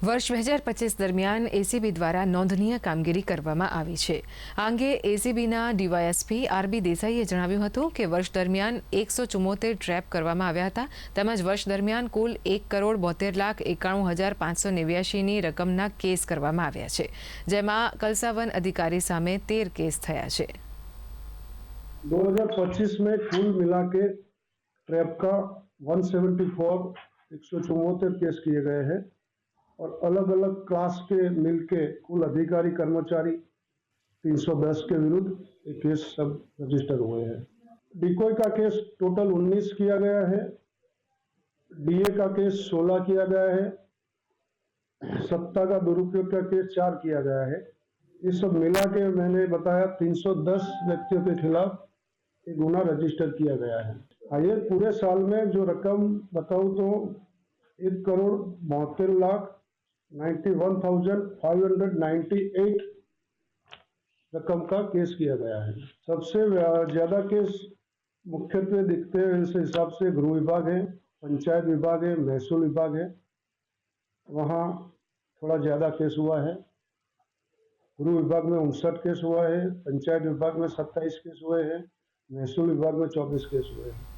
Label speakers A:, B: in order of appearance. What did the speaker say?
A: વર્ષ 2025 દરમિયાન એસીબી દ્વારા નોંધનીય કામગીરી કરવામાં આવી છે। આ અંગે એસીબીના ડીવાયએસપી આરબી દેસાઈએ જણાવ્યું હતું કે વર્ષ દરમિયાન 174 ટ્રેપ કરવામાં આવ્યા હતા તેમજ વર્ષ દરમિયાન કુલ 1,72,91,589ની રકમના કેસ કરવામાં આવ્યા છે, જેમાં કલસાવન अधिकारी સામે 13 केस થયા છે।
B: 2025 में कुल मिला के ट्रैप का 174 केस किए गए हैं और अलग अलग क्लास के मिलके कुल अधिकारी कर्मचारी 310 के विरुद्ध ये केस सब रजिस्टर हुए हैं। डिकोय का केस टोटल 19 किया गया है, डीए का केस 16 किया गया है, सत्ता का दुरुपयोग का केस 4 किया गया है। ये सब मिला के मैंने बताया 310 व्यक्तियों के खिलाफ एक गुना रजिस्टर किया गया है। ये पूरे साल में जो रकम बताऊं तो 1,92,91,598 रकम का केस किया गया है। सबसे ज्यादा केस मुख्यत्वे दिखते हैं इस हिसाब से गृह विभाग है, पंचायत विभाग है, महसूल विभाग है, वहाँ थोड़ा ज्यादा केस हुआ है। गृह विभाग में 59 केस हुआ है, पंचायत विभाग में 27 केस हुए हैं, महसूल विभाग में 24 केस हुए हैं।